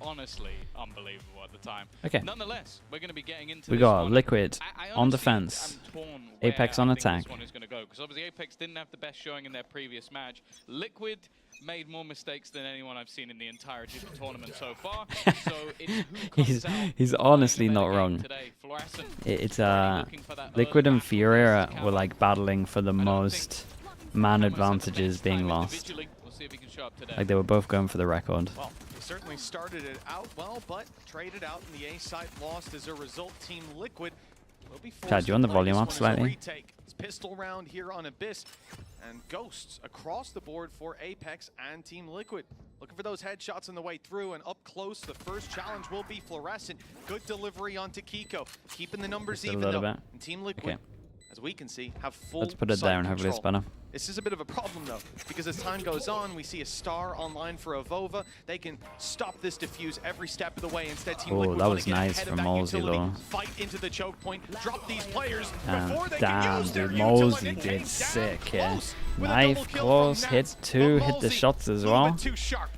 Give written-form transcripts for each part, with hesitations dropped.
honestly unbelievable at the time. Okay. Nonetheless, we're going to be getting into We this got one. Liquid I on honestly defense. am torn APEKS where on I think attack. This one is going to go, because obviously APEKS didn't have the best showing in their previous match. Liquid made more mistakes than anyone I've seen in the entirety of the tournament so far. So it's who comes out he's playing honestly a better not game wrong. today. Fluorescent It's already looking for that Liquid early and battle Furia against were like battling for the I don't most think man Cameron's had the advantages best being time lost. individually. We'll see if he can show up today. Like they were both going for the record. Well, they certainly started it out well, but traded out in the A side, lost as a result. Team Liquid will be forced Chad, do you want to the play volume this up one as a slightly? retake. It's pistol round here on Abyss, and Ghosts across the board for APEKS and Team Liquid. Looking for those headshots on the way through, and up close, the first challenge will be Fluorescent. Good delivery onto Kiko, keeping the numbers Just a even little though. bit. And Team Liquid, Okay. as we can see, have full Let's put it there and hopefully it's better. This is a bit of a problem though, because as time goes on, we see a star online for Avova. They can stop this defuse every step of the way. Instead, Team Liquid that wanna was get nice ahead from of that Mosey utility, though. fight into the choke point, drop these players before they Damn, can use their dude, utility. Mosey It did came down sick here. close with a Knife, double kill close, from hit Nats, two, but hit the Mosey shots as a little well. bit too sharp.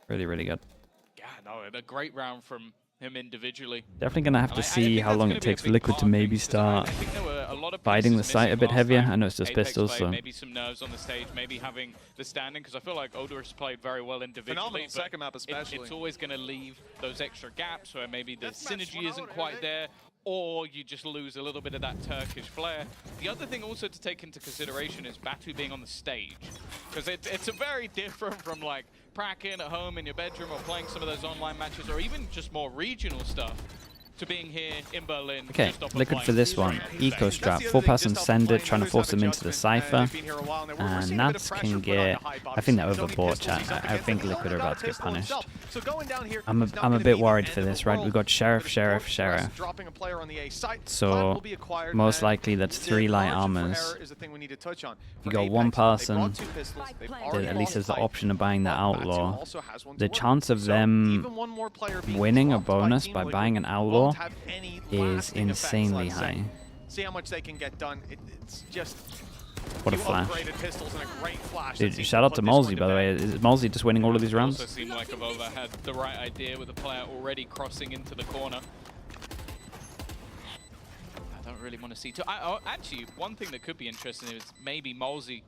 Really, really good. Yeah, no, a great round from him individually. Definitely gonna have to see how long it takes for Liquid to maybe start biting the site a bit heavier. I know it's just pistols, so maybe some nerves on the stage, maybe having the standing, because I feel like Odorous played very well individually. Phenomenal but second map especially. It's always going to leave those extra gaps where maybe the synergy isn't quite there, or you just lose a little bit of that Turkish flair. The other thing also to take into consideration is Batu being on the stage, because it's a very different from like pracking at home in your bedroom or playing some of those online matches, or even just more regional stuff, to being here in Berlin. okay, Liquid for this one. Eco Strap, 4-person send it, trying to force them into the Cypher. And Nats can get, I think they're overbought, chat. I think Liquid are about to get punished. I'm a bit worried for this, right? We've got Sheriff. So most likely that's 3 light armors. You got one person that at least has the option of buying the Outlaw. The chance of them winning a bonus by buying an Outlaw is insanely high. See how much they can get done. It's just what a flash. flash. Dude, shout out to Mosey, by the way. Is Mosey just winning all of these rounds? It also seemed like Avova had the right idea with the player already crossing into the corner. I don't really want to see too. Actually, one thing that could be interesting is maybe Mosey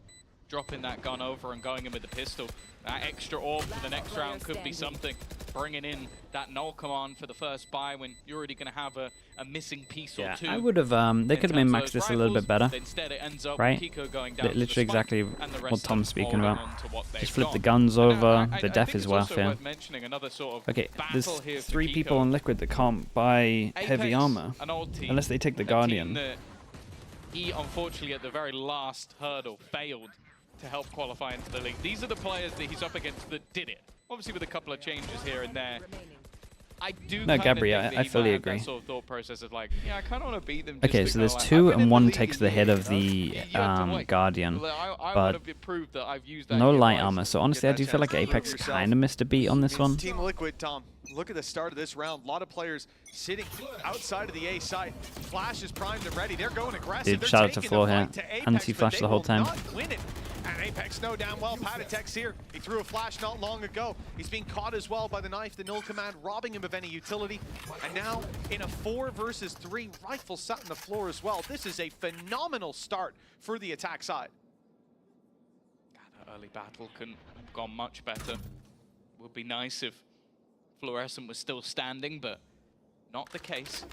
dropping that gun over and going in with the pistol. That extra orb for the next round could be something. Bringing in that null command for the first buy when you're already going to have a missing piece or two. I would have, they could have been maxed this a little bit better. Instead, it ends up right? Kiko going down Literally exactly what Tom's speaking about. Just flip the got. guns over, I the death is worth it. Sort of Okay, there's here 3 people on Liquid that can't buy heavy armor. Unless they take the Guardian. He, unfortunately, at the very last hurdle, failed to help qualify into the league. These are the players that he's up against that did it. Obviously with a couple of changes here and there. I do No, Gabri, I fully agree. That sort of thought process of like, yeah, I kind of want to beat them. Okay, so there's 2 and 1 takes the hit of the Guardian, but no light armor. So honestly, I do feel like APEKS kind of missed a beat on this one. Team Liquid, Tom, look at the start of this round. A lot of players sitting outside of the A site. Flash is primed and ready. They're going aggressive. Dude, shout out to Floor here. Anti-flash the whole time. And APEKS know damn well Patatek's here. He threw a flash not long ago. He's being caught as well by the knife, the null command, robbing him of any utility. And now in a 4 versus 3, rifle sat on the floor as well. This is a phenomenal start for the attack side. God, that early battle couldn't have gone much better. Would be nice if Fluorescent was still standing, but not the case.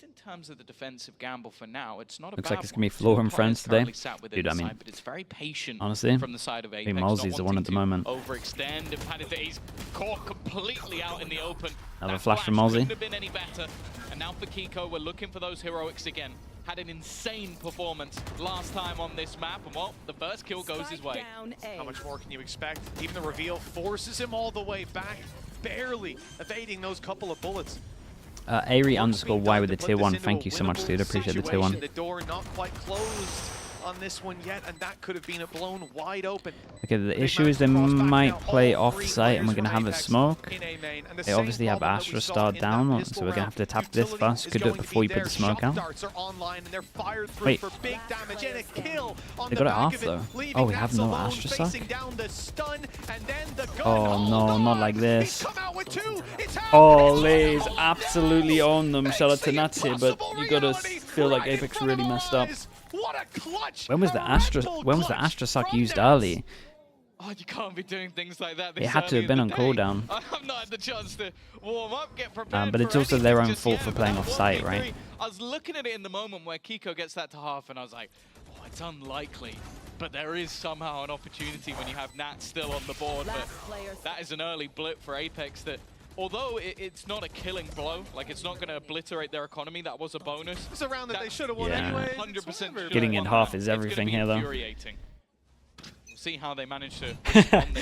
In terms of the defensive gamble for now, it's not a Looks bad like it's gonna be Floor and friends today. Dude, I mean, but it's very patient honestly, from the side of APEKS. I think Mosey's the one at the moment. Overextend, and he's caught completely out in the open. Another flash from Mosey. Couldn't have been any better. And now for Kiko, we're looking for those heroics again. Had an insane performance last time on this map, and well, the first kill goes his way. How much more can you expect? Even the reveal forces him all the way back, barely evading those couple of bullets. Ari_Y with the tier 1. Thank you so much, dude. Appreciate the tier 1. The door not quite closed on this one yet, and that could have been blown wide open. Okay, the issue is they might play off-site and we're going to have a smoke. They obviously have Astra Star down, so we're going to have to tap this first. Could do it before you put the smoke out. Wait. They got it off though. Oh, we have no Astra Star? Oh no, not like this. Holy's absolutely owned them. Shout out to Nats here, but you gotta feel like APEKS really messed up. When was the Astra suck used early? Oh, you can't be doing things like that. It had to have been on cooldown. I've not had the chance to warm up, get prepared. But it's also their own fault for playing off site, right? I was looking at it in the moment where Kiko gets that to half, and I was like, oh, it's unlikely. But there is somehow an opportunity when you have Nat still on the board. But that is an early blip for APEKS that, although it's not a killing blow, like it's not going to obliterate their economy, that was a bonus. It's a round that they should have won anyway. 100% getting in half is everything here, though. See how they manage to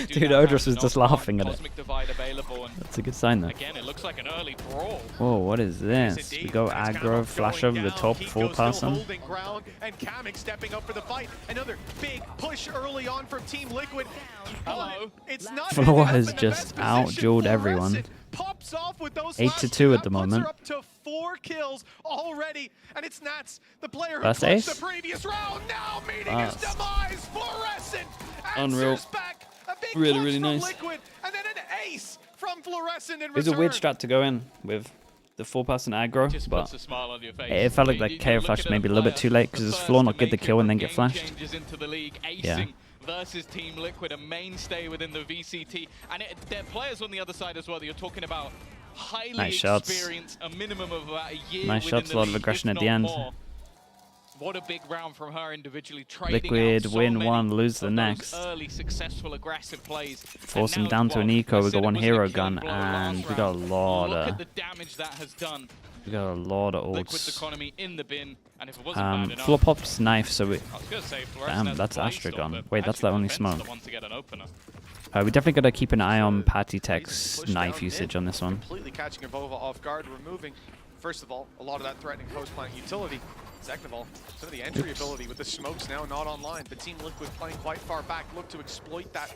Dude, Odrus was just laughing at it. Available, and that's a good sign, though. again, it looks like an early brawl. Whoa, what is this? We go aggro, flash over the top, full person. And Kamek stepping up for the fight. Another big push early on from Team Liquid. Hello. It's not Floor has just out-dueled everyone. Pops off with those 8-2 at the moment. Up to 4 kills already, and it's Nats, the player who First clutched ace? the previous round, now meeting his demise. Fluorescent Unreal. back. A big Really, clutch really from nice. Liquid, and then an ace from Fluorescent in It was a weird return. strat to go in with the 4-person aggro, Just but puts a smile on your face. it felt like KO flashed maybe a little bit too late because his Floor not get the kill and then get flashed. Into the league, Yeah. versus Team Liquid, a mainstay within the VCT, and there are players on the other side as well that you're talking about, highly Nice shots. experienced, a minimum of about a year. Nice shots, a lot of aggression at the end. What a big round from her individually. Trading Liquid out so win many one, lose the of those next. Early successful aggressive plays. Force And him now down it's to an what? eco. I We said got it one wasn't a hero killing gun, blow last and we got a round. lot Look of at the damage that has done. ults. economy in the bin, and if it wasn't bad enough, Floor popped knife, so we. I was gonna say Damn, that's Astra gun. Wait, that's the only smoke. The one to get an opener. We definitely gotta keep an eye on Patty Tech's knife usage on this one. Completely catching Avova off guard, removing, first of all, a lot of that threatening post plant utility. Second of all, some of the entry ability with the smokes now not online, but Team Liquid playing quite far back, look to exploit that.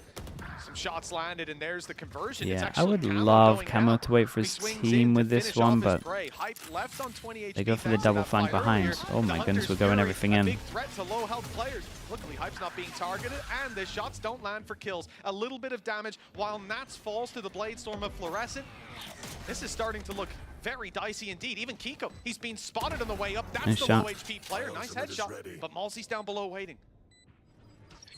Some shots landed, and there's the conversion. It's Yeah, I would Camo love going Camo down. to wait for his He swings team in with to this finish one, off his but prey. Hype left on 20 they go HP for the thanks to double that flank fight behind. earlier. Oh my The goodness, we're Hunter's going Fury, everything a in. big threat to low health players. Luckily, Hype's not being targeted, and the shots don't land for kills. A little bit of damage while Nats falls to the Blade Storm of Fluorescent. This is starting to look very dicey indeed. Even Kiko, he's been spotted on the way up. That's Nice the shot. low HP player. Nice headshot, but Malsy's down below waiting.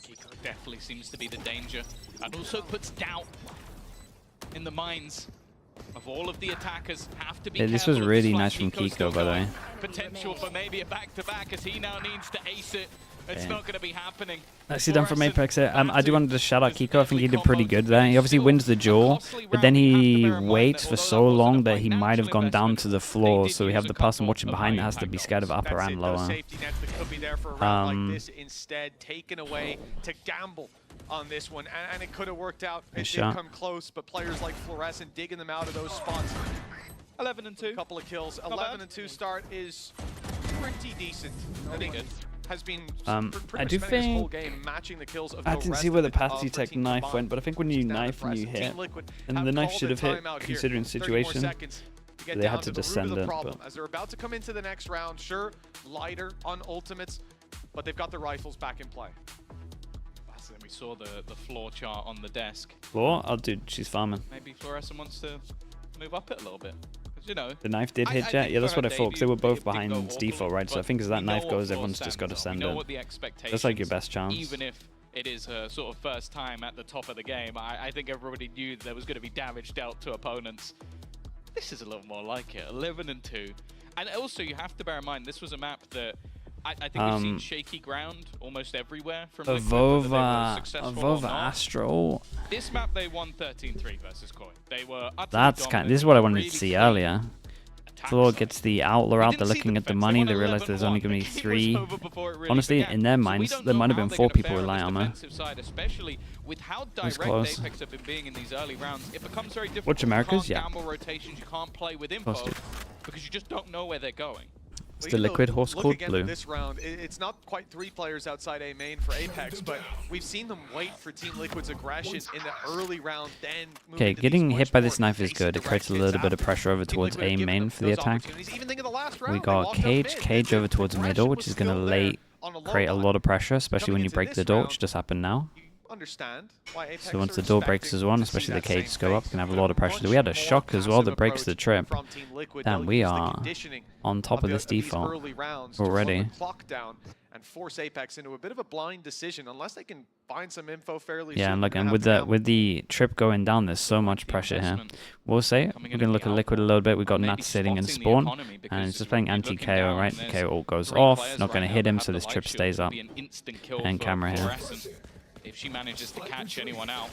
Kiko definitely seems to be the danger, and also puts doubt in the minds of all of the attackers. Have to be Yeah, this was careful of really flank. nice from Kiko's Kiko, still by the going. way. Potential for maybe a back-to-back as he now needs to ace it. It's Yeah. not going to be happening. Nicely done from APEKS here. I do want to shout out Kiko. I think he did pretty good there. He obviously wins the duel, but then he waits for so long that he might have gone down to the floor. So we have the person watching behind that has to be scared of upper and lower. Safety nets that could be there for a round like this instead taken away to gamble on this one, and it could have worked out. It did come close, but players like Fluorescent digging them out of those spots. 11 and 2. A couple of kills. 11 and 2 start is pretty decent. I think it has been I do think game matching the kills of I the didn't rest see where of the it, Patty for Tech Team knife Combined. went, but I think when you Down knife and you impressive. hit, Team Liquid and have the knife called should a have hit timeout here. considering 30 more situation. seconds to get They down had to the root of descend the it, problem, but- as they're about to come into the next round. Sure, lighter on ultimates, but they've got the rifles back in play. So then we saw the floor chart on the desk. Floor? Oh, dude, she's farming. Maybe Fluorescent wants to move up it a little bit. 'Cause, you know, The knife did hit I Jet? think Yeah, that's for what I her thought, because they were debut, both it did go behind awfully, default, right? So I but think as that we know knife what goes, floor everyone's just got to stands send on. We know it. what the expectations, That's like your best chance. Even if it is her sort of first time at the top of the game, I think everybody knew there was going to be damage dealt to opponents. This is a little more like it, 11 and 2. And also, you have to bear in mind, this was a map that I think we've seen shaky ground almost everywhere from Liquid, whether they were successful or not. Astro. This map, they won 13-3 versus Koi. They were utterly That's dominant, this is what I wanted really to see clean earlier. attack Floor side. gets the Outlaw We out, didn't they're see looking at the defense. money, won they realize there's only 11-1. going to be The game was 3. over before it really Honestly, began. in their So we minds, don't there know might have how been they're 4 gonna people fare with on light this armor. defensive side, especially with how direct close. APEKS have been being in these early rounds. It becomes very difficult. Watch Americas, You yeah. can't gamble rotations, you can't play with info Close to. because you just don't know where they're going. It's the Liquid horse look called again Blue. at this round, it's not quite 3 players outside A main for APEKS, but we've seen them wait for Team Liquid's aggression in the early round, then move Okay, into getting these hit much by this more knife is good. It creates a basic little bit of directions pressure over after. towards Team Liquid A have given main them for the those attack. opportunities. Even think of the last We round, they got walked up Cage. mid. Cage over towards The middle, pressure which was is going to still there late on a low create a line. lot of pressure, especially Coming when you into break this the door, round, which just happened now. understand why APEKS So once the door breaks as well, especially the cages go up, can have a lot of pressure. We had a shock as well that breaks the trip. Damn, we are on top of this default already. And force APEKS into a bit of a blind decision unless they can find some info fairly Yeah, soon. and look, and with the trip going down, there's so much pressure here. We'll say we're gonna look at Liquid a little bit. We've got Nat sitting in spawn, and it's just playing anti-KO, right? KO ult goes off, not gonna hit him, so this trip stays up. And camera here. If she manages to catch anyone out,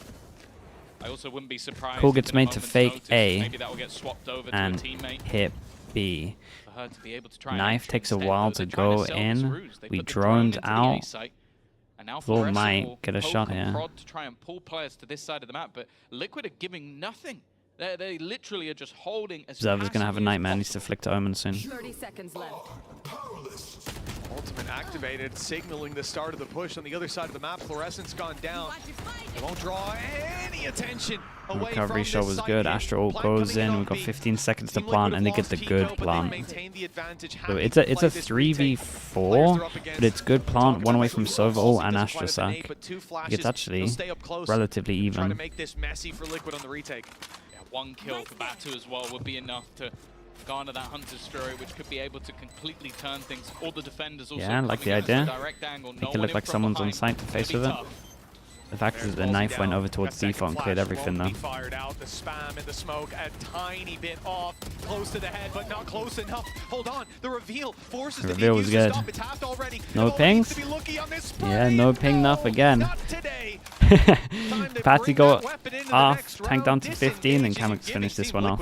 I also wouldn't be surprised. Cool gets made to fake A maybe that will get swapped over to a and teammate. hit B. For her to be able to try Knife takes a instead, while though, to they're trying go sell this in. ruse. They We put the drone droned into the out. A site, and now Full Fluorescent might will get a poke shot and here. prod to try and pull players to this side of the map, but Liquid are giving nothing. They literally are just holding as Observer's gonna have a passively as nightmare. Needs to possible. flick to Omen soon. 30 seconds left. Ultimate activated, signaling the start of the push on the other side of the map. Fluorescent's gone down. They won't draw any attention away Recovery from shot this was site good. here. Astro ult Plant goes coming in. on We've got B. 15 seconds to Team plant, Liquid and they have get the lost good Kiko, but they plant. maintain the advantage. So Happy it's to a play this retake. 3v4, but it's good plant. One away from Sova ult and Astra Sack. It's actually relatively Trying to even. make this messy for Liquid on the retake. Yeah, one kill for Batu as well would be enough to garner that Hunter's Fury, which could be able to completely turn things. All the defenders also Yeah, I like the coming in at idea. a direct angle. Make No it one look in like from someone's on behind. site to face Could be with it. tough. The fact is that the knife went over towards default and cleared everything though. Fired out, the spam in the smoke, a tiny bit off, close to the head, but not close enough. Hold on, the reveal forces The the reveal was defuse good. to stop. It's halved already. No It all pings? needs to be lucky on this Yeah, spray. no ping enough again. Not today. Patty go off, tank down to 15, and Kamek's finished this one off.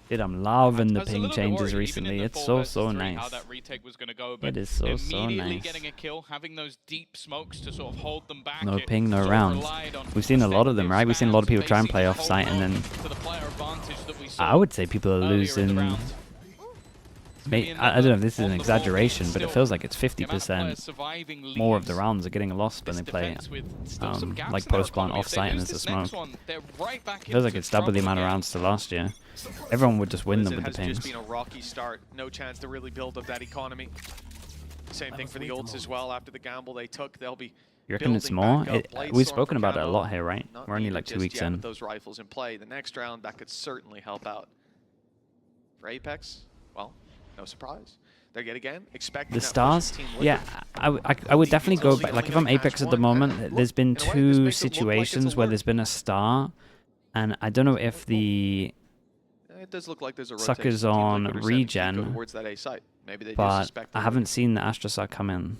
Dude, I'm loving the I was a ping little bit changes worried, even recently. in the It's 4 so, versus so 3, nice. How that retake was going to go, but It is so, so immediately nice. getting a kill, having those deep smokes to sort of hold them back. No it ping, no sort of rounds. relied on We've seen a lot of them, right? We've seen a lot of people spams try and play basically off site, and hold then on to the player advantage that we saw I would say people are earlier in the losing. round. I don't know if this is an exaggeration, but it feels like it's The amount of 50% players surviving more of the leaves rounds are getting lost when this they play defense with still some gaps like in their post-plant economy. If they off-site and lose there's a this next smoke. one, they're right back Feels like into it's double the trouble amount of again. rounds to last year. Everyone would just win them with the It has just pings. been a rocky start. No chance to really build up that economy. Same thing for the ults as well. After the gamble they took, they'll be. You reckon it's building more? back up. We've Bladestorm spoken for about it a camo. lot here, right? Not We're only needed like 2 just weeks yet in. with those rifles in play. The next round, that could certainly help out. For APEKS, well, no surprise. They're yet again expecting The that stars? Team Yeah, Liquid. I would definitely go back. Like if I'm APEKS at the moment, there's been 2 situations where there's been a star, and I don't know if the It does look like there's a suckers rotation. Team on Liquid are sending Kiko regen, towards that A site. Maybe they do but suspect I the haven't seen the Astra Suck come in.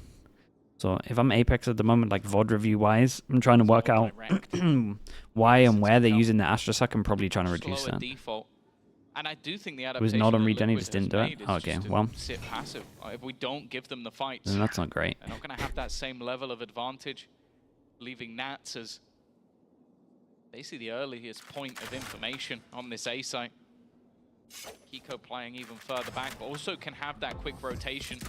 So if I'm APEKS at the moment, like VOD review-wise, I'm trying to work out why and where they're using the Astra Suck. I'm probably trying to reduce Slower that. default. And I do think the It was not adaptation on that regen, he Liquid just didn't do has it? made is Okay, just to well. sit passive. If we don't give them the fights, Then that's not great. they're not going to have that same level of advantage, leaving Nats as basically the earliest point of information on this A site. Kiko playing even further back, but also can have that quick rotation.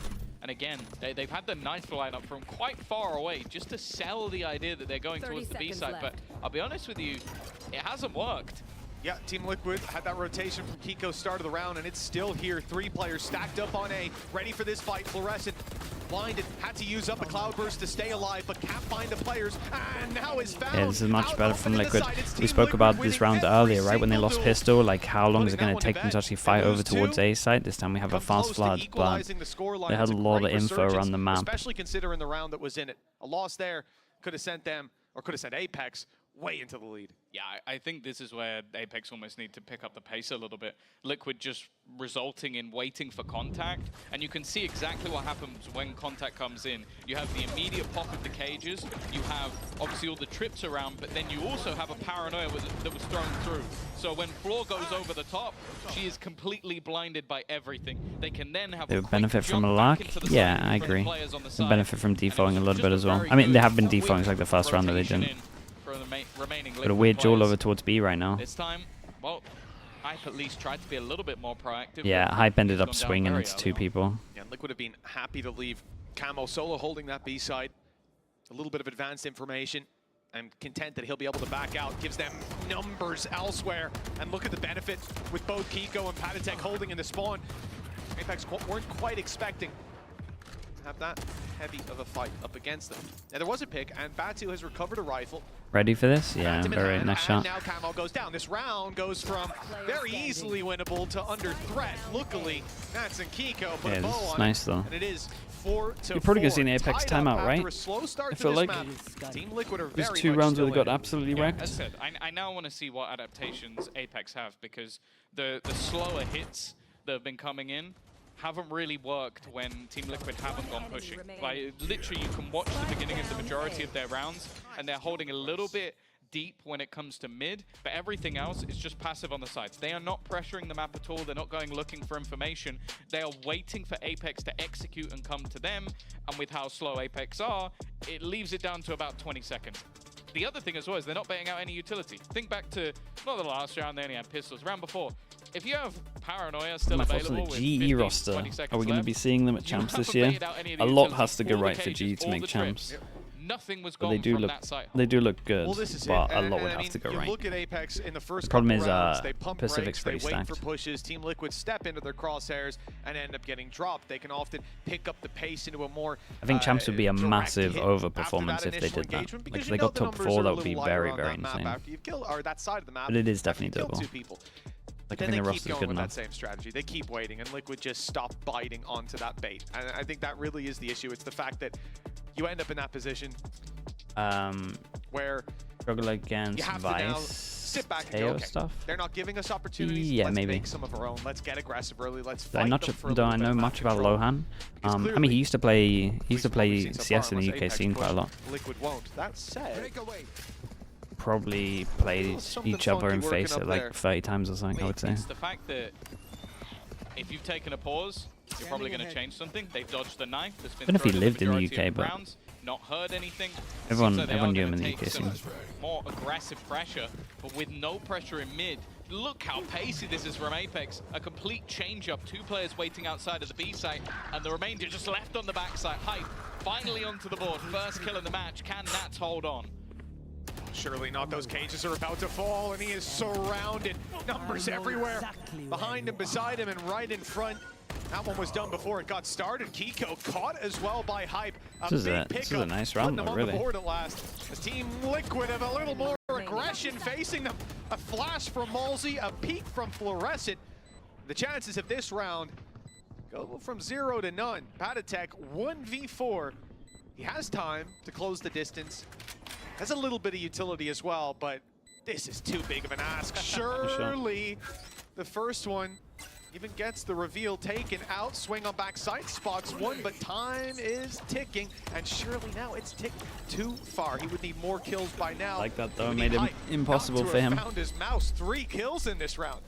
And again, they've had the knife line up from quite far away just to sell the idea that they're going towards the B side. But I'll be honest with you, it hasn't worked. Yeah, Team Liquid had that rotation from Kiko start of the round, and it's still here. 3 players stacked up on A, ready for this fight. Fluorescent, blinded, had to use up the Cloudburst to stay alive, but can't find the players, and now is found. Yeah, this is much Out better open from to the Liquid. side. It's We Team spoke Liquid about winning this round every earlier, right? When they single lost duel. Pistol, like how long is it Putting going that to one take to them to bed. actually They fight over lose towards 2. A side? This time we have a Come close fast to flood, but equalizing the scoreline. they had It's a lot great of info resurgence, around the map. especially considering the round that was in it. A loss there could have sent them, or could have sent APEKS way into the lead. Yeah, I think this is where APEKS almost need to pick up the pace a little bit. Liquid just resulting in waiting for contact, and you can see exactly what happens when contact comes in. You have the immediate pop of the cages, you have obviously all the trips around, but then you also have a paranoia that was thrown through. So when Floor goes over the top, she is completely blinded by everything. They can then have They a would quick benefit from jump a back lock. into the Yeah, side I from the agree. players on the They side. benefit from And it defaulting a was little just bit as well. very I mean, they good have been quick defaulting like the first round that they rotation didn't. in for the remaining Got a Liquid weird duel players. over towards B right now. This time, well, Hype at least tried to be a little bit more proactive. Yeah, but Hype ended he's up gone down swinging very into early 2 on. people. Yeah, and Liquid have been happy to leave Camo solo holding that B side. A little bit of advanced information, and content that he'll be able to back out. Gives them numbers elsewhere. And look at the benefit with both Kiko and Patatek holding in the spawn. APEKS weren't quite expecting have that heavy of a fight up against them. Now there was a pick, and Batu has recovered a rifle. Ready for this? Yeah, very nice shot. Now Camo goes down. This round goes from very easily winnable to under threat. Luckily, Nats and Kiko put a bow on nice though. And it is 4-4. You're probably gonna see an APEKS timeout, right? I feel like Team Liquid are these very 2 rounds where they got absolutely wrecked. As I said, I now want to see what adaptations APEKS have, because the slower hits that have been coming in haven't really worked when Team Liquid haven't gone pushing. Like, literally, you can watch the beginning of the majority of their rounds, and they're holding a little bit deep when it comes to mid, but everything else is just passive on the sides. They are not pressuring the map at all. They're not going looking for information. They are waiting for APEKS to execute and come to them, and with how slow APEKS are, it leaves it down to about 20 seconds. The other thing as well is they're not betting out any utility. Think back to, not the last round, they only had pistols. Round before, if you have Paranoia still available with 15, roster, 20 seconds are we going to be seeing them at champs this year? A lot has to go right for G to make champs. Nothing was But they do look good, well, this is but a lot would have to go right. Look at APEKS in the first The problem couple is rounds, they pump Pacific's brakes, pretty they wait stacked. for pushes. Team Liquid step into their crosshairs and end up getting dropped. They can often pick up the pace into a more I think champs would be a massive hit overperformance if they did that. Like if they got top 4, that would be very, very insane. That side of the map, but it is definitely doable. Like, I think the roster's good with enough. that same strategy. They keep waiting, and Liquid just stop biting onto that bait. And I think that really is the issue. It's the fact that you end up in that position where struggle against you have Vice, to now sit back and go, okay, stuff. they're not giving us opportunities. Yeah, let's maybe. make some of our own. Let's get aggressive early. Let's Do I, fight them for a do little I bit know of much map about control. Lohan? I mean, he used to play CS in the UK scene quite a lot. Liquid won't. That said, probably played each other in face it like 30 times or something, I would say. It's the fact that if you've taken a pause, you're probably going to change something. They've dodged the knife. That's been I don't know if he thrown lived in the majority UK, of but rounds, not heard anything. everyone Seems like knew him in the they are UK gonna scene. take some more aggressive pressure, but with no pressure in mid. Look how pacey this is from APEKS. A complete change-up. 2 players waiting outside of the B site, and the remainder just left on the backside. Hype finally onto the board. First kill in the match. Can Nats hold on? surely not. Those cages are about to fall, and he is surrounded. Numbers everywhere. Behind him, beside him, and right in front. That one was done before it got started. Kiko caught as well by Hype. This is a nice round, though, really. On the board at last. As Team Liquid have a little more aggression facing them. A flash from Malzy, a peek from Fluorescent. The chances of this round go from 0 to none. Patatek 1v4. He has time to close the distance. Has a little bit of utility as well, but this is too big of an ask. Surely the first one even gets the reveal taken out. Swing on backside, spots one, but time is ticking. And surely now it's ticked too far. He would need more kills by now. Like that though, made it impossible for him. Found his mouse. 3 kills in this round.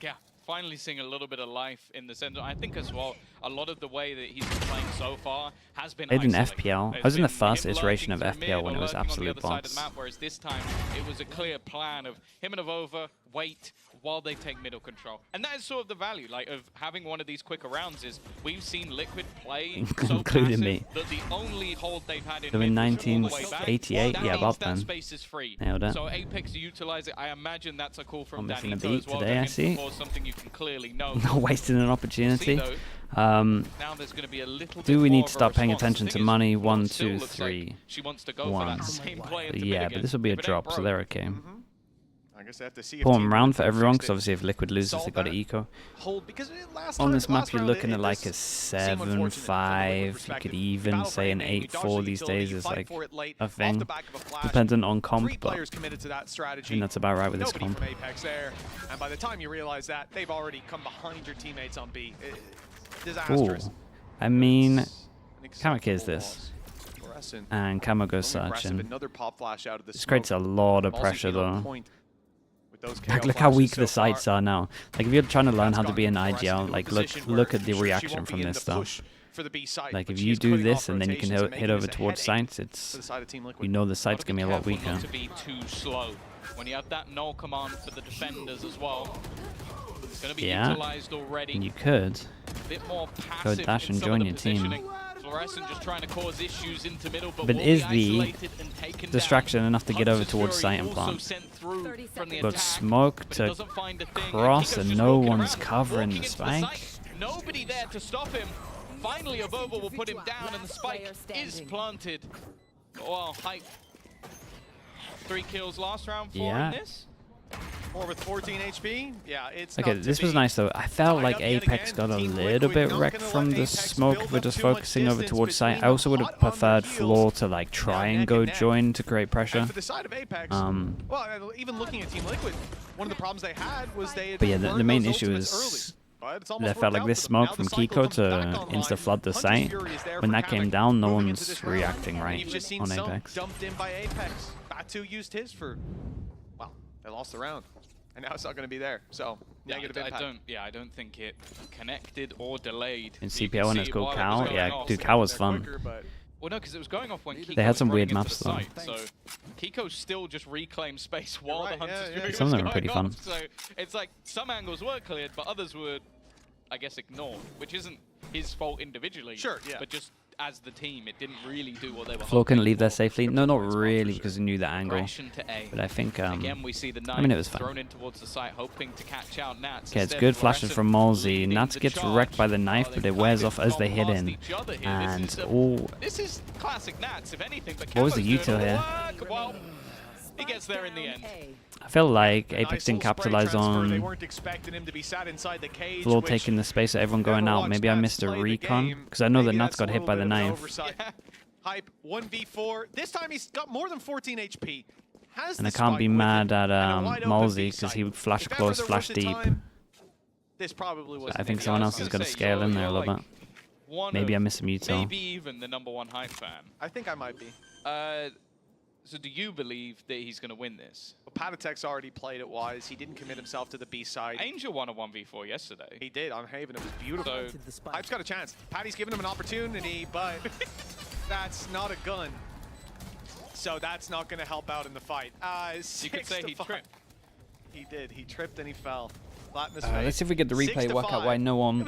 Yeah, finally seeing a little bit of life in the center. I think as well, a lot of the way that he's been playing so far has been Played in isolated. FPL. I was in the first iteration of FPL when it was absolute bots. Whereas this time, it was a clear plan of him and Avova wait while they take middle control. And that is sort of the value, like, of having one of these quicker rounds is we've seen Liquid play so including me. that the only hold they've had in So in 1988, yeah, about then. Space is free. Nailed it. So APEKS utilize it. I imagine that's a call from I'm missing Danny a beat as well. today, I see. Something you can clearly know. Not wasting an opportunity. Now there's going to be a little Do bit we more need of to a start paying response. attention The to thing is, money? Flo 1, still 2, looks 3, like she wants to go 1. for that same play into Yeah, mid but again. this will be a If it ain't drop, so broke. they're okay. I guess they have to see if Important Team round for Liquid everyone, fixed because it. obviously if Liquid loses, Solve they got to that eco. Hold, because last On time, this map, last you're round, looking it at like a does seem unfortunate from the Liquid 7-5. You perspective. could even say an Battle frame, 8-4 these utility, days is fight like for it late, a off thing. the back of a flash. Dependent on 3 comp, but players committed to that I strategy. think that's about right with this Nobody comp. from APEKS there, and by the time you realize that, they've already come behind your teammates on B. Disastrous. Ooh. I mean, It's Kamek is an this. Fluorescent. And Camo goes Only aggressive, searching. another pop flash out of the This smoke. creates a lot of Malzy's pressure been on though. point with those Like, KO look how flashes weak so the sights far. are now. Like if you're trying to learn That's how to be an gotten Fluorescent IGL, into a like position look where at the she reaction won't from be in this the stuff. push for the B side, Like but if she you is do cutting this off and then you can rotations and hit making over this a towards headache sights, for it's the side of Team Liquid. you know the sight's gonna be a lot Careful weaker. not to be too slow. When you have that null command for the defenders as well, it's going to be utilized already. And you could a bit more passive dash in and some join of the your team. positioning. Fluorescent just trying to cause issues into middle, but But will is be the isolated and taken distraction down. enough to get over Hunter's towards Fury sight and also plant. sent through from the Got attack, smoke but it to doesn't find a thing. cross Kiko's and just no walking one's around, covering walking the into spike. site. Nobody there to stop him. finally Avova will put him down, and the spike is planted. Oh, Hype. 3 kills last round, 4 in this. 4 with 14 HP. Yeah, it's okay. This was nice though. I felt like APEKS got a little bit wrecked from the smoke if we're just focusing over towards site. I also would have preferred Floor to like try and go join to create pressure. For the side of APEKS, well, even looking at Team Liquid, one of the problems they had was they had but yeah, the main issue is that felt like this smoke from Kiko to insta-flood the site. When that came down, no one's reacting right on APEKS. Dumped in by APEKS. Batu used his for, well, they lost the round. And now it's not going to be there, so negative impact. I don't think it connected or delayed. In CPO when it's called Cow, yeah, dude, Cow was fun. Well, no, because it was going off when Kiko they had some was weird running maps into the though. site, so Kiko still just reclaimed space while the Hunter's movie some of them was were pretty going fun. off. So it's like some angles were cleared, but others were, I guess, ignored, which isn't his fault individually. Sure, yeah. But just as the team, it didn't really do what they were. Floor couldn't leave there safely. No, not really, because he knew the angle. To A. But I think, again, we see the I mean, it was fun. thrown in towards the site, hoping to catch out Nats. Okay, it's good flashes from Malzy. Nats gets wrecked by the knife, but it wears off as they hit in. And this is classic Nats, if anything. But what was the util here? Well, he gets there in the end. I feel like APEKS didn't capitalize on Floor taking the space of everyone going out. Maybe I missed a recon, because I know that Nats got hit by the knife. Hype 1v4. This time he's got more than 14 HP. And I can't be mad at Malzy, because he flashed close, flashed deep. This probably was. I think someone else is going to scale in there a little bit. Maybe I missed a util. Maybe even the #1 Hype fan. I think I might be. So do you believe that he's going to win this? Well, Patatek's already played it wise. He didn't commit himself to the B side. Angel won a 1v4 yesterday. He did on Haven. It was beautiful. So Hype's got a chance. Patty's given him an opportunity, but that's not a gun. So that's not going to help out in the fight. You could say he tripped. He did. He tripped and he fell. Let's see if we get the replay work out why no one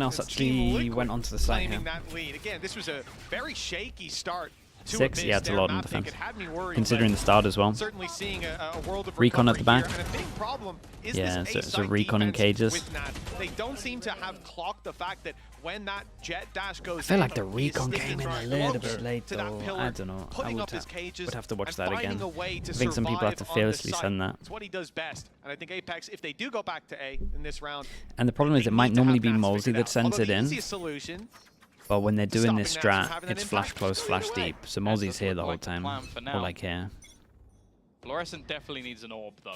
else actually went onto the site here. That lead. Again, this was a very shaky start. 6, yeah, it's a lot in defense. Considering the start as well. Certainly seeing a world of recon at the back. And a big problem is yeah, so recon in cages. They don't seem to have clocked the fact that when that jet dash goes I feel like the recon came in a little bit late though. I don't know. I would have to watch that again. I think some people have to fearlessly send that. It's what he does best. And I think APEKS, if they do go back to A in this round. And the problem is it might normally be Malzy that sends it in. But when they're doing this strat, it's flash close, flash deep. So Malzy's here the whole time. Or like here. Fluorescent definitely needs an orb though.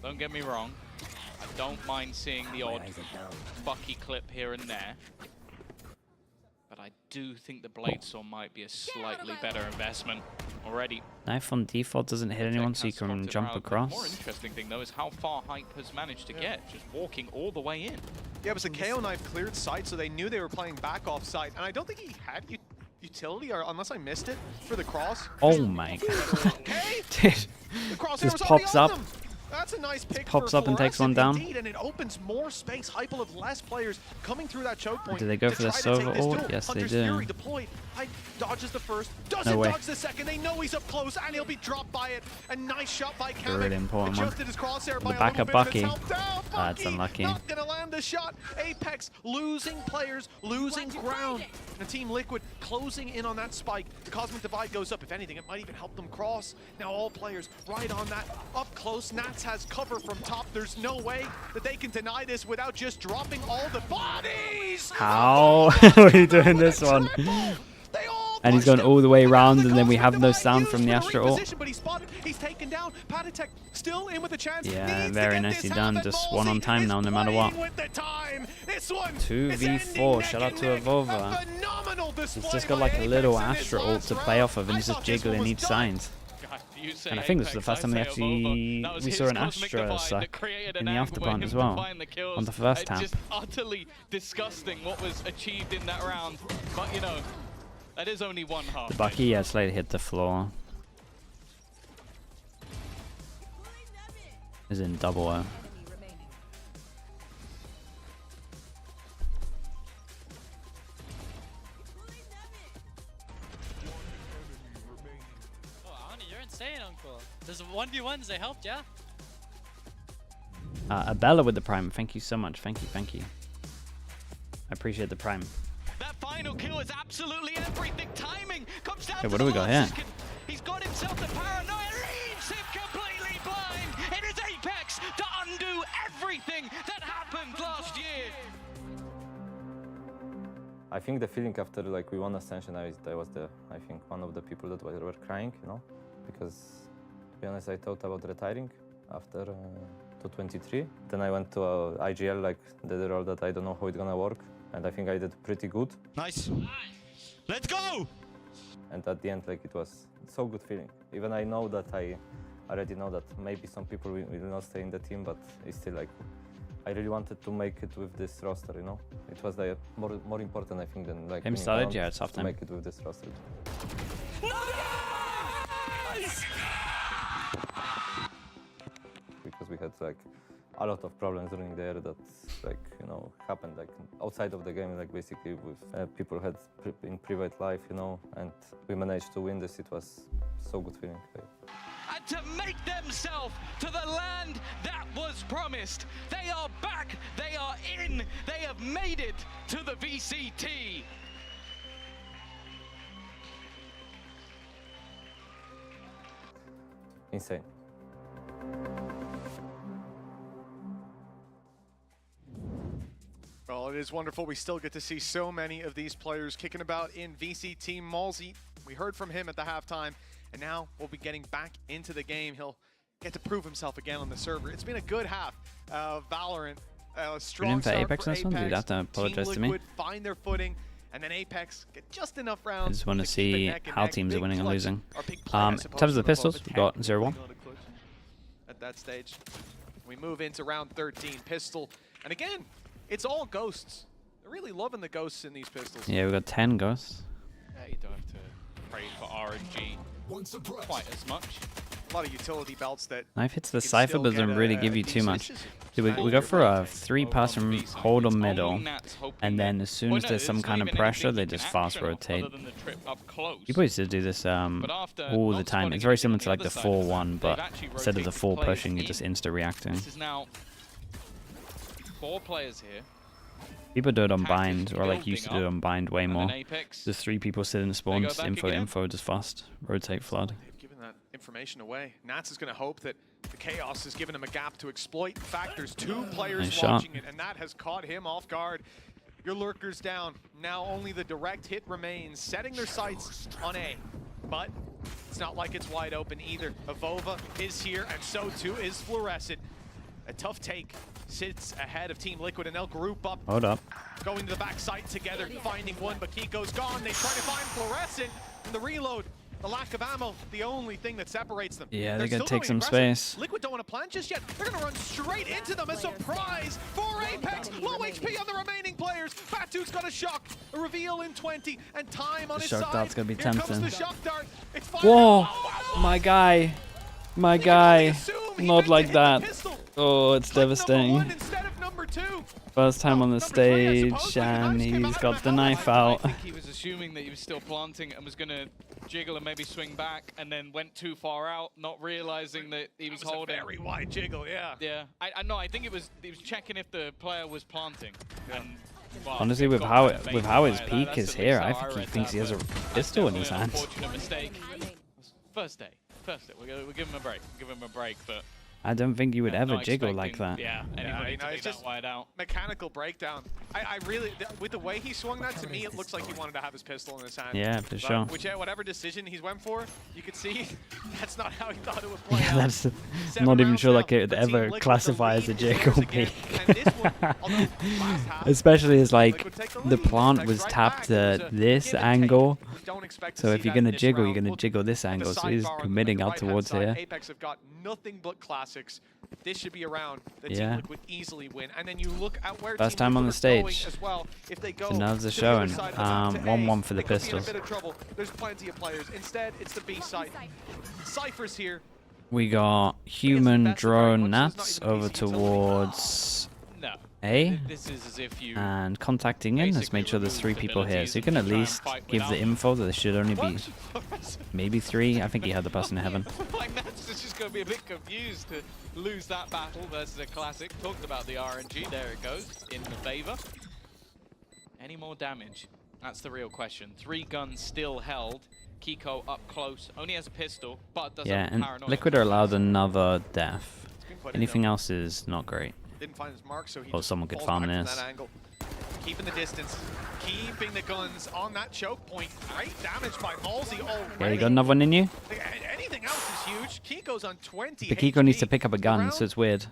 Don't get me wrong. I don't mind seeing the odd Bucky clip here and there. But I do think the Blade Saw might be a slightly better investment already. Knife on default doesn't hit anyone, so you can jump across. The more interesting thing though is how far Hype has managed to get, just walking all the way in. Yeah, it was a KO knife cleared site, so they knew they were playing back off site. And I don't think he had utility, or unless I missed it, for the cross. Oh my god. Okay. Dude, just pops up. That's a nice pick. Pops up and takes one down. Indeed, and it opens more space. Hype will have less players coming through that choke point. Do they go for the Sova ult? Yes, they do. Hype dodges the first, doesn't dodge the second. They know he's up close, and he'll be dropped by it. A nice shot by Kamek. Really important one. Adjusted his crosshair by the backup Bucky. That's unlucky. Not gonna land the shot. APEKS losing players, losing ground. And Team Liquid closing in on that spike. The Cosmic Divide goes up. If anything, it might even help them cross. Now all players right on that. Up close, Nats has cover from top. There's no way that they can deny this without just dropping all the bodies. How are we doing this one? And he's going all the way around, and then we have no sound from the Astra ult. He's taken down. Patatek still in with a chance. Yeah, very nicely done. Just one on time now, no matter what. 2v4. Shout out to Avova. He's just got like a little Astra ult to play off of, and he's just jiggling each side. And I think this is the first time we saw an Astra suck in the afterburn as well, on the first tap. Just utterly disgusting what was achieved in that round, but you know, that is only one half. The Bucky, yeah, slightly hit the floor. Is in double O. Uncle. There's 1v1s, they helped, yeah? Abella with the prime, thank you so much, thank you. appreciate the prime. That final kill is absolutely everything. Timing comes down Okay, to what do we got here? He's got himself the paranoia, leaves him completely blind. It is APEKS to undo everything that happened last year. I think the feeling after like we won Ascension, I was I think one of the people that were crying, you know, because to be honest, I thought about retiring after 223. Then I went to IGL, like the role that I don't know how it's gonna work, and I think I did pretty good. Nice. Let's go. And at the end, like it was so good feeling. Even I know that I already know that maybe some people will not stay in the team, but it's still like I really wanted to make it with this roster, you know. It was like more important, I think, than like Game started, yeah, it's half time. to make it with this roster. Because we had like a lot of problems during the year that like, you know, happened like outside of the game, like basically with people had in private life, you know, and we managed to win this. It was so good feeling. And to make themselves to the land that was promised. They are back, they are in, they have made it to the VCT. Insane. Well, it is wonderful. We still get to see so many of these players kicking about in VCT. Malzy, we heard from him at the halftime, and now we'll be getting back into the game. He'll get to prove himself again on the server. It's been a good half. Valorant, strong start for APEKS. You'd have to apologize to me. Liquid find their footing, and then APEKS get just enough rounds. I just want to see how teams are winning and losing. In In terms of the pistols, we've got 0-1. At that stage, we move into round 13, pistol. And again, it's all ghosts. They're really loving the ghosts in these pistols. Yeah, we've got 10 ghosts. Yeah, you don't have to pray for RNG quite as much. A lot of utility belts that Knife hits the you can Cypher, still but doesn't get really a give you too decent much. Dude, we go for a 3-person hold on middle, and then as soon as there's some kind of pressure, they just fast rotate. People used to do this all the time. It's very similar to like the 4-1, but instead of the 4 pushing, you're just insta-reacting. This is now 4 players here. People do it on bind, or like used to do it on bind way more. APEKS, Just 3 people sit in the spawn, just back again. info, just fast, rotate, flood. they've given that information away. Nats is going to hope that the chaos has given him a gap to exploit. In fact, there's 2 players Nice watching shot. it, and that has caught him off guard. Your lurkers down. Now only the direct hit remains, setting their sights on A. But it's not like it's wide open either. Avova is here, and so too is Fluorescent. A tough take sits ahead of Team Liquid, and they'll group up. Hold up. Going to the backside together, finding one, but Kiko's gone. They try to find Fluorescent, and the reload, the lack of ammo, the only thing that separates them. Yeah, They're they gotta still take going some aggressive. space. Liquid don't want to plant just yet. They're going to run straight into them. A surprise for APEKS. Low HP on the remaining players. Batu's got a shock, a reveal in 20, and time on his shock side. dart's gonna be Here comes tempting. the shock dart. It's fired. Whoa! Oh, My guy! My guy! Not like that. Oh, it's devastating. Instead of number 2. First time on the stage, and he's got the knife out. I think he was assuming that he was still planting and was going to jiggle and maybe swing back, and then went too far out, not realizing that he was holding. A very wide jiggle, yeah. Yeah, I know. I think he was checking if the player was planting. And, well, Honestly, with got how kind of his bait. peak That's is at here, least I how think he read thinks that, he has a but pistol in his definitely an hands. Unfortunate mistake. First day. We'll give him a break. Give him a break, but. I don't think you would ever Not jiggle like expecting- that. Yeah, anybody you know, to it's be just that wide out. mechanical breakdown. I really, with the way he swung that, to me, it looks like he wanted to have his pistol in his hand. Yeah, for But sure. whatever decision he went for, you could see that's not how he thought it would play out. That's 7 not even rounds sure now like it would for Team ever Liquid, the classify as a lead jiggle grows again. peak. And this one, although last half, Especially as like Liquid take the the lead. plant Next was right tapped back, it was at a this give and take. angle. We don't expect to So see if you're that in gonna this jiggle, round. you're gonna Look jiggle this at the angle. So he's sidebar on the committing out right-hand towards side. here. APEKS have got nothing but classics. This should be a round that Yeah. Team Liquid easily win. And then you look at where First Team time on Liquid the are going stage. as well. If they go The nerves are to the other showing. side of the map to 1-1 A, for the they could be in a pistols. bit of trouble. There's plenty of players. Instead, it's the B side. Cypher's here. We got human best of drone very much, so Nats it's not even over PC utility. towards No. A. This is as if you. And contacting in, let's make sure there's 3 people here. So you can at least give the info that there should only be maybe 3. I think he had the person in heaven. Like Nats is just going to be a bit confused to lose that battle versus a classic. Talked about the RNG. There it goes in the favor. Any more damage? That's the real question. 3 guns still held. Kiko up close, only has a pistol, but doesn't have and paranoia. Liquid are allowed another death. Anything else is not great. Didn't find his mark, so he Or just someone could falls farm back from this. that angle. Keeping the distance, keeping the guns on that choke point. Great damage by Malsey already. Yeah, you got another one in you? Anything else is huge. Kiko's on 20 But Kiko needs to pick up a gun, Round. so it's weird.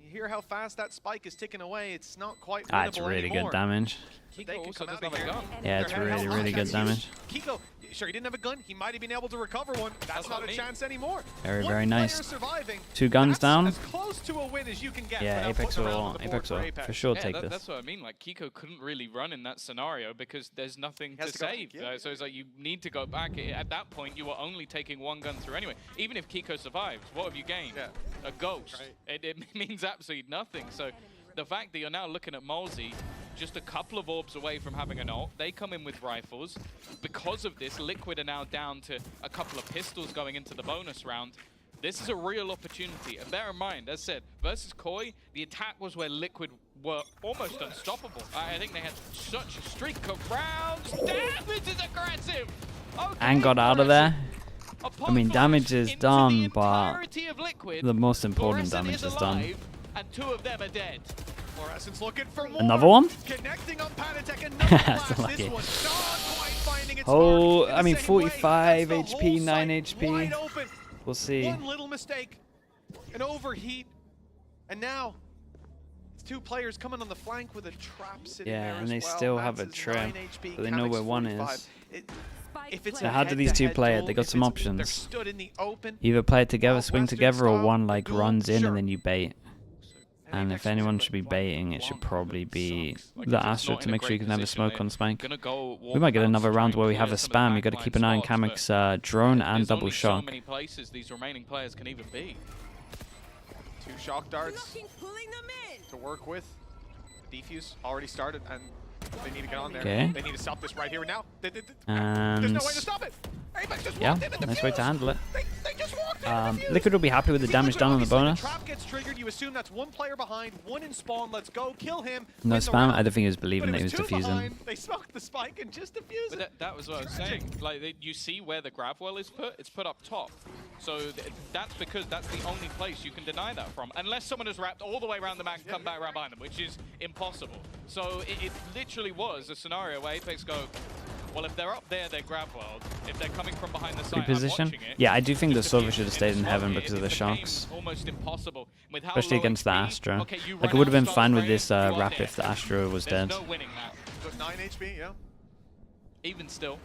You hear how fast that spike is ticking away. It's not quite Ah, it's winnable really anymore. good damage. They Kiko can also come doesn't out have of a here. gun. Yeah, it's really, really good damage. Kiko, sure, he didn't have a gun. He might have been able to recover one. That's not what I a mean. chance anymore. Very, One very player nice. surviving. 2 guns That's down. as close to a win as you can get. Yeah, without Apex putting around will, on the board Apex will Apex. for sure Yeah, take this. that's what I mean. Like, Kiko couldn't really run in that scenario because there's nothing to has to go save. back, yeah. So it's like you need to go back. At that point, you were only taking 1 gun through anyway. Even if Kiko survives, what have you gained? Yeah. A ghost. Right. It means absolutely nothing. So the fact that you're now looking at Malsey just a couple of orbs away from having an ult, they come in with rifles. Because of this, Liquid are now down to a couple of pistols going into the bonus round. This is a real opportunity. And bear in mind, as said, versus Koi, the attack was where Liquid were almost unstoppable. I think they had such a streak of rounds. Damage is aggressive! Okay, And got out of there. Apart I mean, from damage is into done, the but entirety of Liquid, the most important Fluorescent damage is alive, done. and 2 of them are dead. Fluorescent's looking for more. Another one? Connecting on Panatek, another That's flash. lucky. This one not quite finding its Oh, mark in I mean, the same way. 45 That's the HP, whole 9 site HP. wide open. We'll see. One little mistake, an overheat, and now it's 2 players coming on the flank with a trap sitting there Yeah, and as they well. still have a Mats is trap, 9 HP, but they know Kamek's where one 45. is. If it's So a how do these 2 head-to-head play it? duel, They got if some they're options. stood in the open, Either play it together, Wild swing Western together, or style, one like duel, runs in sure. and then you bait. And Apex if anyone is should be baiting, it should probably be Like, the if it's Astra not to in a make sure you great can have a position, smoke they're on Spike. Gonna go We might get walkouts another to try round and where we clear have a some of spam. the You got to backline keep an eye on spots, but Kamek's drone and there's double only shock. so many places these remaining players can even be. 2 shock darts to work with. Defuse already started, and they need to get on there. Okay. They need to stop this right here and now. There's And no way to stop it. Apex just yeah, walked in and nice way to defused. handle it. They just walked in and defused. Liquid will be happy with the See, damage Liquid, done on the obviously, bonus. The trap gets triggered. You assume that's 1 player behind, 1 in spawn. Let's go, kill him. No win the spam. round. I don't think he was But believing that he was 2 defusing. behind. They smoked the spike and just defused But it. that was what I was Tragic. saying. Like, you see where the grab well is put? It's put up top. So that's because that's the only place you can deny that from. Unless someone has wrapped all the way around the map and come back around behind them, which is impossible. So it literally was a scenario where Apex go, well, if they're up there, they're grab world. If they're coming from behind the site, I'm Reposition. watching it. Yeah, I do think the Just Silver defuse should have in stayed the in heaven smoke. because of the became shocks. almost impossible. With how Especially low against the HP, Astra. okay, you Like, run it would have been out fine stop with this frame, you are wrap dead. if the Astra was There's dead. no winning that. Got 9 HP, yeah. Even still,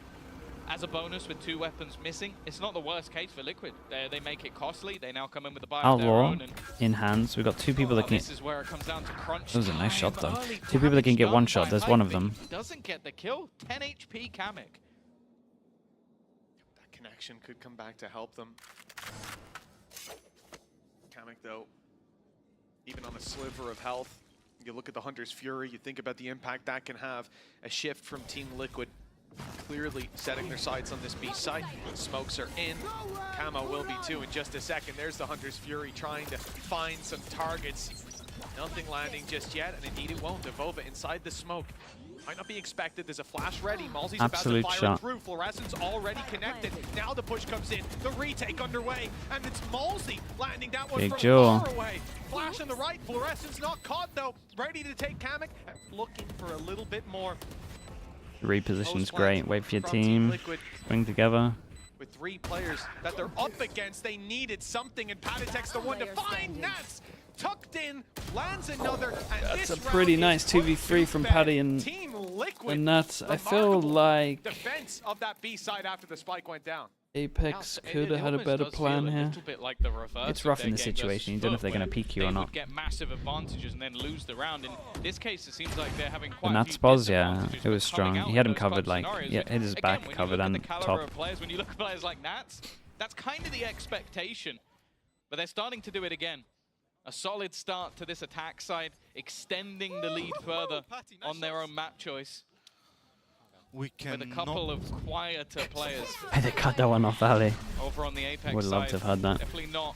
as a bonus with 2 weapons missing, it's not the worst case for Liquid. They make it costly. They now come in with a buy of their Outlaw own. And in hands. We've got 2 people that can. this is where it comes down to crunch. That was a nice shot, time. though. Early 2 people that can damage get done 1 shot. by There's one of Hype, but them. he doesn't get the kill. 10 HP Kamek. That connection could come back to help them. Kamek, though, even on a sliver of health, you look at the Hunter's Fury, you think about the impact that can have. A shift from Team Liquid, clearly setting their sights on this B site. Smokes are in. Camo will be too in just a second. There's the Hunter's Fury trying to find some targets. Nothing landing just yet, and indeed it won't. Devova inside the smoke. Might not be expected. There's a flash ready. Malsey's Absolute about to fire shot. through. Fluorescent's already connected. Now the push comes in. The retake underway. And it's Malsey landing that one Big from Joe. far away. Flash on the right. Fluorescent's not caught though. Ready to take Kamek. Looking for a little bit more. Reposition's Close great. flank Wait for your from team. Liquid. Swing together. With 3 players that they're up against, they needed something, and Panatek's the one to find Nats. Tucked in, lands another, and That's this a pretty round nice is put 2v3 to from bed. Paddy and Team Liquid. Nats. I feel Remarkable like defense of that B side after the spike went down. Apex Now, could have had a almost better does plan feel a here. little bit like the reverse It's of rough their in this game versus situation. You don't know if they're Foot, going to where peek you or they not. would get massive advantages and then lose the round. In this case, it seems like they're having quite And a Nats few pause, yeah, disadvantages it was for coming strong. out He had in him those covered, clutch like, scenarios. yeah, hit his Again, back when you covered look at and the caliber top. of players, when you look at players like Nats, that's kind of the expectation. But they're starting to do it again. A solid start to this attack side, extending the lead further on their own map choice. We can With a couple of quieter players They cut that one off, Ali. over on the Apex Would love side. to have had that. Definitely not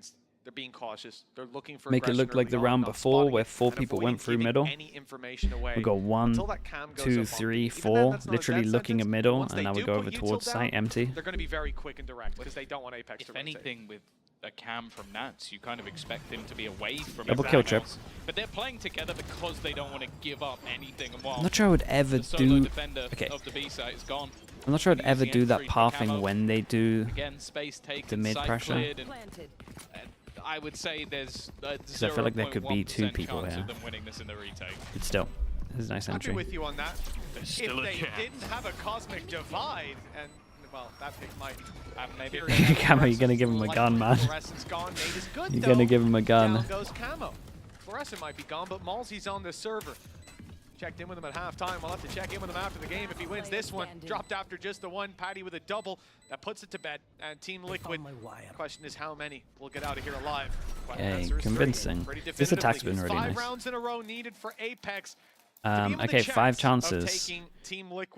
against They're being cautious. They're looking for Make it look like the round before where 4 people went through middle. We go 1, 2, 3, 4, literally looking at middle, and now we go over towards site empty. They're going to be very quick and direct because they don't want APEKS to If anything, with a cam from Nats, you kind of expect him to be away from Double kill trip. But they're playing together because they don't want to give up anything. And while I'm not sure I would ever the solo do. defender Okay. of the B site is gone. I'm not sure I'd ever Using do that entry for pathing camo. when they do Again, space taken, the mid site pressure. cleared, and I would say there's a I feel like there could be 2 0.1% people chance here. of them winning this in the retake. But still, this is a nice I'd be entry. with you on that. There's If still a they chance. didn't have a cosmic divide, and well, that pick might have maybe. Camo, you're gonna give him a gun, man. Fluorescent's gone. Nate is good, You're though. gonna give him a gun. Down goes Camo. Fluorescent might be gone, but Malzy's on the server. Checked in with him at halftime. We'll have to check in with him after the game if he wins this one. Dropped after just the one. Patty with a double. That puts it to bed. And Team Liquid, question is how many will get out of here alive? Okay, convincing. This attack's been really 5 nice. rounds in a row needed for APEKS. Okay, 5 chances.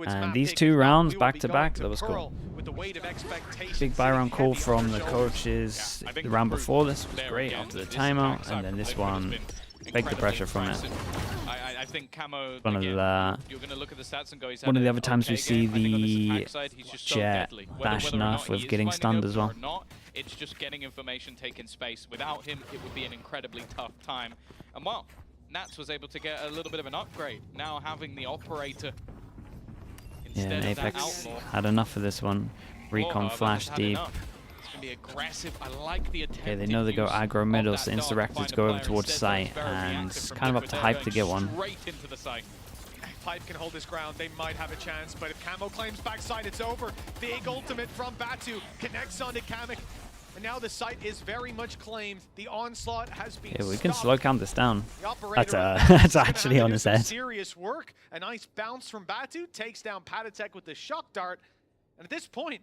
And these 2 rounds back to back, that was cool. Big buy round call from the coaches. The round before this was great after the timeout, and then this one, take the pressure from it. I think Camo, One of again, the you're going to look at the stats and go, he's one of had the an other times we okay see game. I think on this the attack side, he's just so Jet deadly. bash Whether or not enough with he is getting finding stunned the as open well. or not, it's just getting information, taking space. Without him, it would be an incredibly tough time. And well, Nats was able to get a little bit of an upgrade. Now having the operator Yeah, instead and of that APEKS outlaw. had enough of this one. Recon Warhawk flash hasn't had deep. enough. It's going to be aggressive. I like the attempt. Okay, they know they go aggro middle, so Insurrectors go over towards site, and it's kind of up to Hype to get one. Straight into the site. Pipe can hold his ground, they might have a chance, but if Camo claims backside, it's over. Big ultimate from Batu connects onto Kamek, and now the site is very much claimed. The onslaught has been Yeah, we can stopped. slow count this down. The operator That's is gonna actually have to on do his some head. Serious work. A nice bounce from Batu takes down Patatek with the shock dart, and at this point,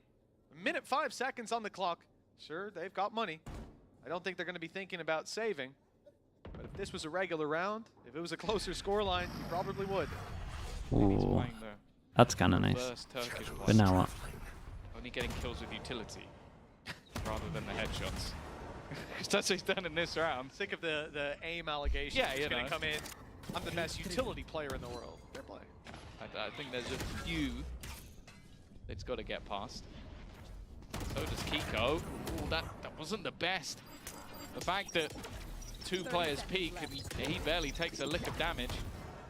a minute 5 seconds on the clock. Sure, they've got money. I don't think they're going to be thinking about saving, but if this was a regular round, if it was a closer scoreline, you probably would. Ooh, that's kind of nice. But now what? Only getting kills with utility rather than the headshots. That's what he's done in this round. Think of the aim allegation. Yeah, It's you going know. to come in. I'm the best utility player in the world. Fair play. I think there's a few that's got to get past. So does Kiko. Ooh, that wasn't the best. The fact that 2 players peek and he barely takes a lick of damage.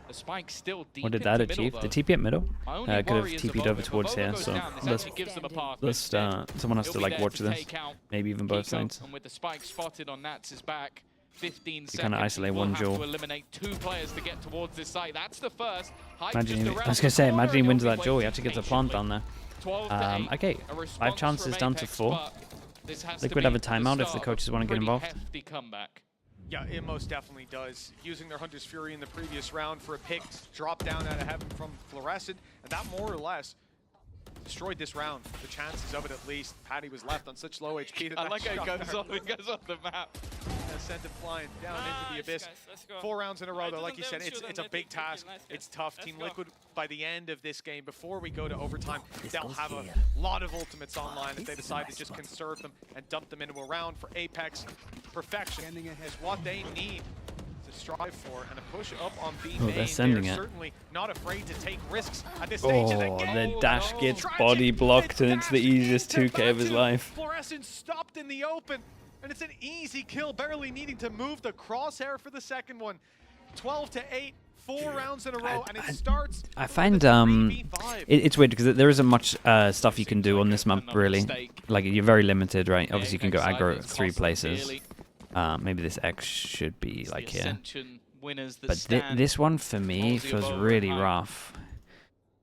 The spike's still deep. What did that into achieve? middle, The TP at middle? My only Could have worry is TP'd Evoke. over towards If here, Evoke goes so down, this let's, actually gives them a path, but let's instead, someone has he'll to be like there watch to this. take out Maybe even both Kiko, sides. And with the spike spotted on Nats' back, 15 seconds. kinda isolate we'll one have duel. to eliminate 2 players to get towards this site. That's the first. Hype Imagine just he, I around was the gonna say, corner, imagine he and wins he'll be that duel. He waiting actually gets a plant patiently. down there. 12 to 8. Okay, A 5 response chances from down to APEKS, 4. but this has to Liquid be have a the timeout if start the of coaches a want to get pretty involved. hefty comeback. Yeah, it most definitely does. Using their Hunter's Fury in the previous round for a pick, drop down out of heaven from Fluorescent, and that more or less destroyed this round. The chances of it at least. Patty was left on such low HP that I like how shot he goes off the map. sent him flying down into the abyss. Guys, let's go. 4 rounds in a row, I though. Like didn't you said, shoot them, it's a they big think task. nice, guys. It's tough. Let's Team go. Liquid, by the end of this game, before we go to overtime, they'll have a lot of ultimates online if they decide to just conserve them and dump them into a round. For APEKS, perfection is what they need to strive for, and a push up on B Oh, main. they're sending They're it. certainly not afraid to take risks at this stage of the Oh, game. the dash gets Tragic. body blocked, and it's the dash easiest into 2K of his Batu. life. Fluorescent stopped in the open, and it's an easy kill, barely needing to move the crosshair for the second one. 12 to 8, 4 rounds in a row, and it starts. I find with a 3v5. it's weird because there isn't much stuff you can do on this map really. Like you're very limited, right? Obviously you can go aggro at 3 places. Maybe this X should be like here. But this one for me feels really rough.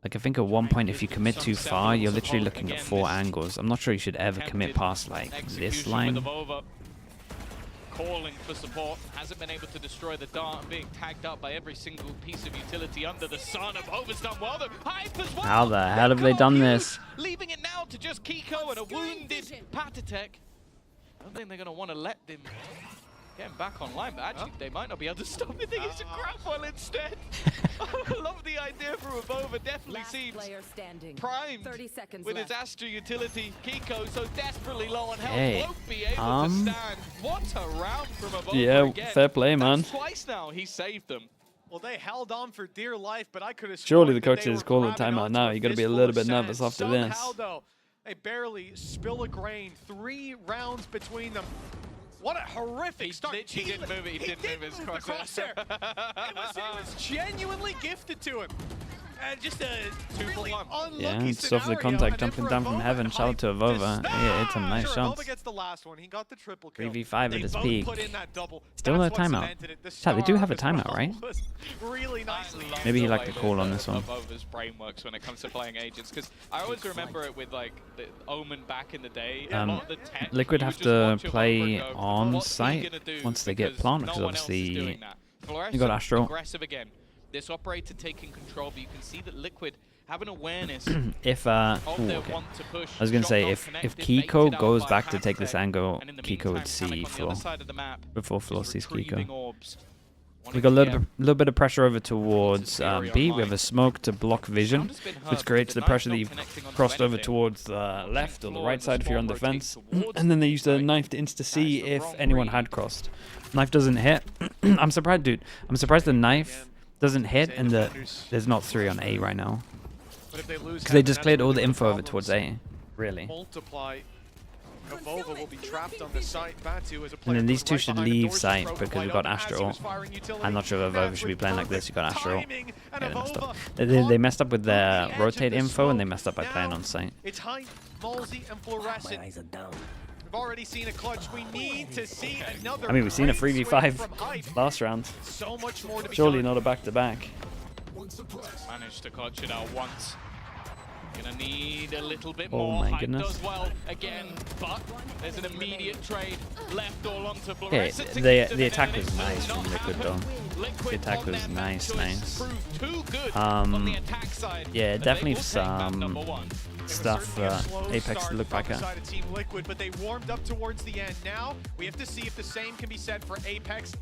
Like I think at one point if you commit too far, you're literally looking at 4 angles. I'm not sure you should ever commit past like this line. Calling for support, hasn't been able to destroy the dart, and being tagged up by every single piece of utility under the sun. Of Over's done well, though. Hype as well. How the hell have they done this? Leaving it now to just Kiko and a wounded Patatek. I don't think they're going to want to let them get him back online, but actually they might not be able to stop it. They use a grab well instead. I love the idea from Abova, definitely definitely seems primed with his Astra utility. Kiko so desperately low on health, Hey, won't be able to stand. What a round from above yeah, again. fair play, man. That's twice now he saved them. Well, they held on for dear life, but I could have Surely the coach is calling timeout now. You got to be a little bit nervous after this. Somehow, though, they barely spill a grain. 3 rounds between them. What a horrific start. He didn't move it. He didn't move his crosshair. it was genuinely gifted to him. Just a really unlucky yeah, it's off the contact, jumping down from heaven. Shout out to Avova. Yeah, it's a nice shot. Gets the last one. He got the triple kill. 3v5 at his peak. Still no timeout. Chat, they do have a timeout, right? Really nicely. Maybe he liked the call on this one. Avova's brain works when it comes to playing agents, because I always remember it with like the Omen back in the day. Liquid have to play on site once they get plant, because obviously you got Astro. Aggressive again. This operator taking control, but you can see that Liquid have an awareness if of their want to push. I was gonna say if Kiko goes back to take this angle, Kiko would see floor before floor sees Kiko. We got a little bit of pressure over towards B. We have a smoke to block vision, which creates the pressure that you've crossed over towards the left or the right side if you're on defense. And then they use the knife to insta-see if anyone had crossed. Knife doesn't hit. I'm surprised, dude. I'm surprised the knife doesn't hit and there's not 3 on A right now. Because they just cleared all the info over towards A. Really. Multiply. Avova will be trapped on the site. Batu as a And then these two should leave site because we've got Astro. I'm not sure if Avova should be playing like this. You got Astro. Yeah, they messed up. They messed up with their rotate info and they messed up by playing on site. It's Hype, Malzy, and Fluorescent. We've already seen a clutch. We need to see another. I mean, we've seen a 3v5 last round. So much more to be Surely done. not a back-to-back. Managed to clutch it out once. Gonna need a little bit Oh more. my Hype goodness. does well again, but there's an immediate trade left all onto Okay, Fluorescent. the attack was nice from Liquid though. The attack was nice. Yeah, definitely some stuff APEKS to look back at. Team Liquid, but they warmed up towards the end. Now we have to see if the same can be said for APEKS.